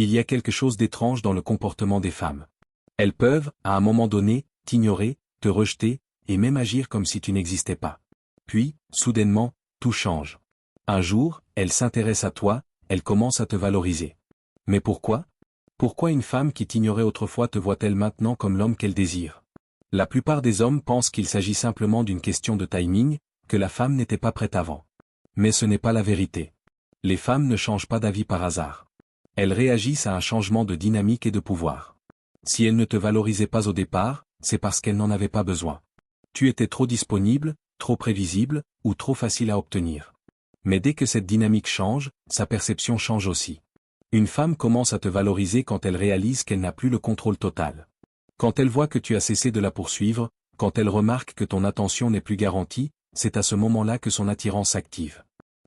Il y a quelque chose d'étrange dans le comportement des femmes. Elles peuvent, à un moment donné, t'ignorer, te rejeter, et même agir comme si tu n'existais pas. Puis, soudainement, tout change. Un jour, elles s'intéressent à toi, elles commencent à te valoriser. Mais pourquoi? Pourquoi une femme qui t'ignorait autrefois te voit-elle maintenant comme l'homme qu'elle désire? La plupart des hommes pensent qu'il s'agit simplement d'une question de timing, que la femme n'était pas prête avant. Mais ce n'est pas la vérité. Les femmes ne changent pas d'avis par hasard. Elles réagissent à un changement de dynamique et de pouvoir. Si elles ne te valorisaient pas au départ, c'est parce qu'elles n'en avaient pas besoin. Tu étais trop disponible, trop prévisible, ou trop facile à obtenir. Mais dès que cette dynamique change, sa perception change aussi. Une femme commence à te valoriser quand elle réalise qu'elle n'a plus le contrôle total. Quand elle voit que tu as cessé de la poursuivre, quand elle remarque que ton attention n'est plus garantie, c'est à ce moment-là que son attirance s'active.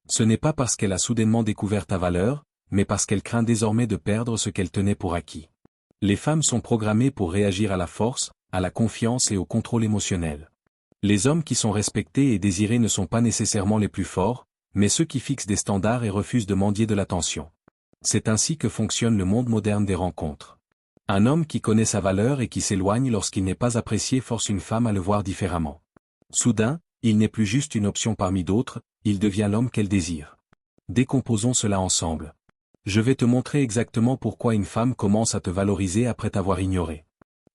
Ce n'est pas parce qu'elle a soudainement découvert ta valeur, mais parce qu'elle craint désormais de perdre ce qu'elle tenait pour acquis. Les femmes sont programmées pour réagir à la force, à la confiance et au contrôle émotionnel. Les hommes qui sont respectés et désirés ne sont pas nécessairement les plus forts, mais ceux qui fixent des standards et refusent de mendier de l'attention. C'est ainsi que fonctionne le monde moderne des rencontres. Un homme qui connaît sa valeur et qui s'éloigne lorsqu'il n'est pas apprécié force une femme à le voir différemment. Soudain, il n'est plus juste une option parmi d'autres, il devient l'homme qu'elle désire. Décomposons cela ensemble. Je vais te montrer exactement pourquoi une femme commence à te valoriser après t'avoir ignoré.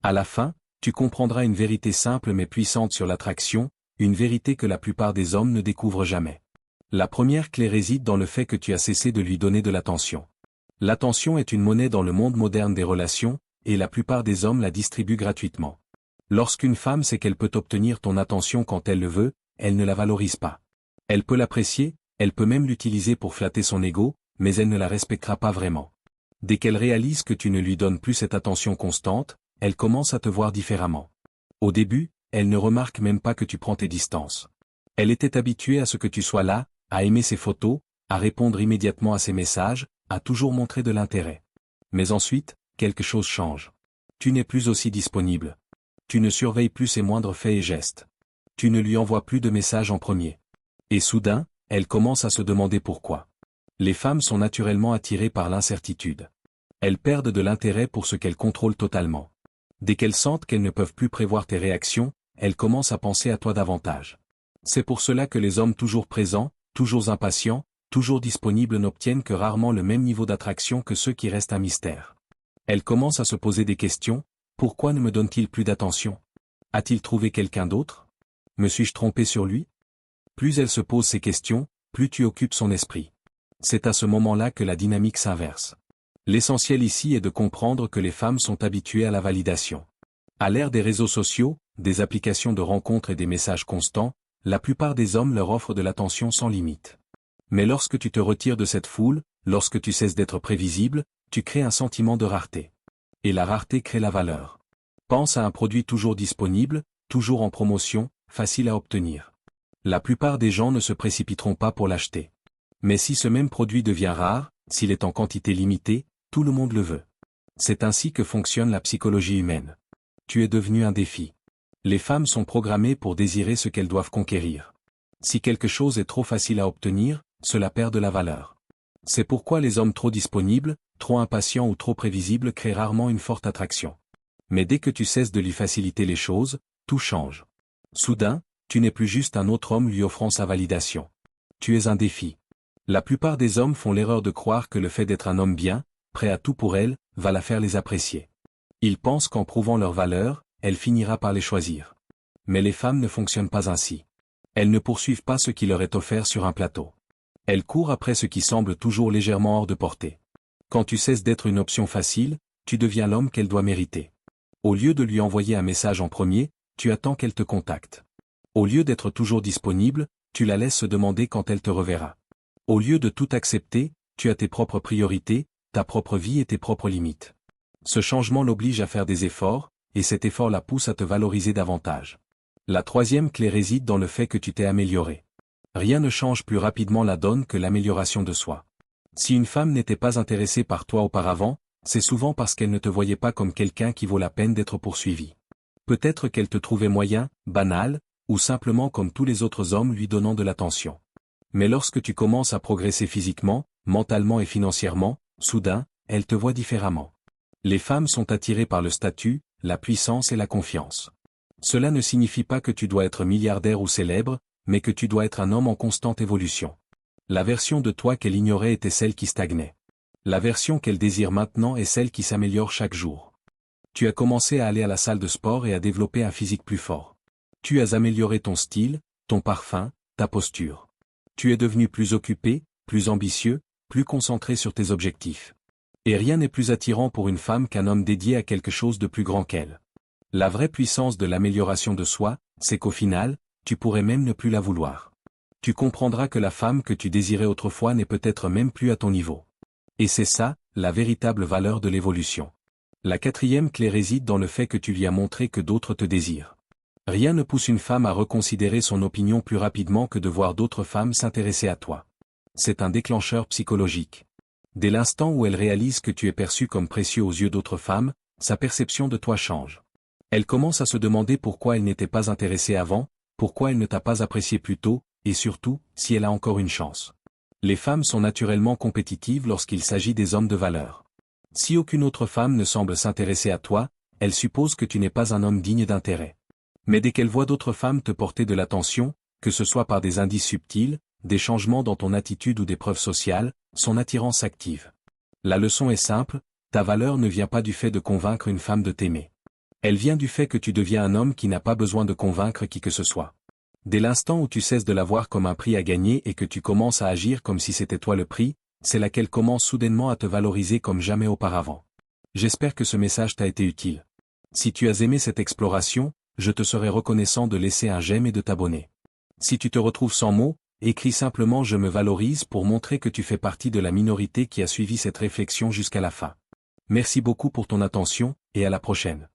À la fin, tu comprendras une vérité simple mais puissante sur l'attraction, une vérité que la plupart des hommes ne découvrent jamais. La première clé réside dans le fait que tu as cessé de lui donner de l'attention. L'attention est une monnaie dans le monde moderne des relations, et la plupart des hommes la distribuent gratuitement. Lorsqu'une femme sait qu'elle peut obtenir ton attention quand elle le veut, elle ne la valorise pas. Elle peut l'apprécier, elle peut même l'utiliser pour flatter son ego, mais elle ne la respectera pas vraiment. Dès qu'elle réalise que tu ne lui donnes plus cette attention constante, elle commence à te voir différemment. Au début, elle ne remarque même pas que tu prends tes distances. Elle était habituée à ce que tu sois là, à aimer ses photos, à répondre immédiatement à ses messages, à toujours montrer de l'intérêt. Mais ensuite, quelque chose change. Tu n'es plus aussi disponible. Tu ne surveilles plus ses moindres faits et gestes. Tu ne lui envoies plus de messages en premier. Et soudain, elle commence à se demander pourquoi. Les femmes sont naturellement attirées par l'incertitude. Elles perdent de l'intérêt pour ce qu'elles contrôlent totalement. Dès qu'elles sentent qu'elles ne peuvent plus prévoir tes réactions, elles commencent à penser à toi davantage. C'est pour cela que les hommes toujours présents, toujours impatients, toujours disponibles n'obtiennent que rarement le même niveau d'attraction que ceux qui restent un mystère. Elles commencent à se poser des questions. Pourquoi ne me donne-t-il plus d'attention? A-t-il trouvé quelqu'un d'autre? Me suis-je trompé sur lui? Plus elle se pose ces questions, plus tu occupes son esprit. C'est à ce moment-là que la dynamique s'inverse. L'essentiel ici est de comprendre que les femmes sont habituées à la validation. À l'ère des réseaux sociaux, des applications de rencontres et des messages constants, la plupart des hommes leur offrent de l'attention sans limite. Mais lorsque tu te retires de cette foule, lorsque tu cesses d'être prévisible, tu crées un sentiment de rareté. Et la rareté crée la valeur. Pense à un produit toujours disponible, toujours en promotion, facile à obtenir. La plupart des gens ne se précipiteront pas pour l'acheter. Mais si ce même produit devient rare, s'il est en quantité limitée, tout le monde le veut. C'est ainsi que fonctionne la psychologie humaine. Tu es devenu un défi. Les femmes sont programmées pour désirer ce qu'elles doivent conquérir. Si quelque chose est trop facile à obtenir, cela perd de la valeur. C'est pourquoi les hommes trop disponibles, trop impatients ou trop prévisibles créent rarement une forte attraction. Mais dès que tu cesses de lui faciliter les choses, tout change. Soudain, tu n'es plus juste un autre homme lui offrant sa validation. Tu es un défi. La plupart des hommes font l'erreur de croire que le fait d'être un homme bien, prêt à tout pour elle, va la faire les apprécier. Ils pensent qu'en prouvant leur valeur, elle finira par les choisir. Mais les femmes ne fonctionnent pas ainsi. Elles ne poursuivent pas ce qui leur est offert sur un plateau. Elles courent après ce qui semble toujours légèrement hors de portée. Quand tu cesses d'être une option facile, tu deviens l'homme qu'elle doit mériter. Au lieu de lui envoyer un message en premier, tu attends qu'elle te contacte. Au lieu d'être toujours disponible, tu la laisses se demander quand elle te reverra. Au lieu de tout accepter, tu as tes propres priorités, ta propre vie et tes propres limites. Ce changement l'oblige à faire des efforts, et cet effort la pousse à te valoriser davantage. La troisième clé réside dans le fait que tu t'es amélioré. Rien ne change plus rapidement la donne que l'amélioration de soi. Si une femme n'était pas intéressée par toi auparavant, c'est souvent parce qu'elle ne te voyait pas comme quelqu'un qui vaut la peine d'être poursuivi. Peut-être qu'elle te trouvait moyen, banal, ou simplement comme tous les autres hommes lui donnant de l'attention. Mais lorsque tu commences à progresser physiquement, mentalement et financièrement, soudain, elle te voit différemment. Les femmes sont attirées par le statut, la puissance et la confiance. Cela ne signifie pas que tu dois être milliardaire ou célèbre, mais que tu dois être un homme en constante évolution. La version de toi qu'elle ignorait était celle qui stagnait. La version qu'elle désire maintenant est celle qui s'améliore chaque jour. Tu as commencé à aller à la salle de sport et à développer un physique plus fort. Tu as amélioré ton style, ton parfum, ta posture. Tu es devenu plus occupé, plus ambitieux, plus concentré sur tes objectifs. Et rien n'est plus attirant pour une femme qu'un homme dédié à quelque chose de plus grand qu'elle. La vraie puissance de l'amélioration de soi, c'est qu'au final, tu pourrais même ne plus la vouloir. Tu comprendras que la femme que tu désirais autrefois n'est peut-être même plus à ton niveau. Et c'est ça, la véritable valeur de l'évolution. La quatrième clé réside dans le fait que tu lui as montré que d'autres te désirent. Rien ne pousse une femme à reconsidérer son opinion plus rapidement que de voir d'autres femmes s'intéresser à toi. C'est un déclencheur psychologique. Dès l'instant où elle réalise que tu es perçu comme précieux aux yeux d'autres femmes, sa perception de toi change. Elle commence à se demander pourquoi elle n'était pas intéressée avant, pourquoi elle ne t'a pas apprécié plus tôt, et surtout, si elle a encore une chance. Les femmes sont naturellement compétitives lorsqu'il s'agit des hommes de valeur. Si aucune autre femme ne semble s'intéresser à toi, elle suppose que tu n'es pas un homme digne d'intérêt. Mais dès qu'elle voit d'autres femmes te porter de l'attention, que ce soit par des indices subtils, des changements dans ton attitude ou des preuves sociales, son attirance s'active. La leçon est simple, ta valeur ne vient pas du fait de convaincre une femme de t'aimer. Elle vient du fait que tu deviens un homme qui n'a pas besoin de convaincre qui que ce soit. Dès l'instant où tu cesses de la voir comme un prix à gagner et que tu commences à agir comme si c'était toi le prix, c'est là qu'elle commence soudainement à te valoriser comme jamais auparavant. J'espère que ce message t'a été utile. Si tu as aimé cette exploration, je te serai reconnaissant de laisser un j'aime et de t'abonner. Si tu te retrouves sans mots, écris simplement je me valorise pour montrer que tu fais partie de la minorité qui a suivi cette réflexion jusqu'à la fin. Merci beaucoup pour ton attention, et à la prochaine.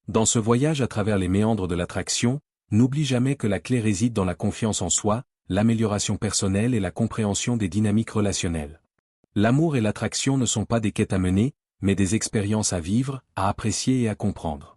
Dans ce voyage à travers les méandres de l'attraction, n'oublie jamais que la clé réside dans la confiance en soi, l'amélioration personnelle et la compréhension des dynamiques relationnelles. L'amour et l'attraction ne sont pas des quêtes à mener, mais des expériences à vivre, à apprécier et à comprendre.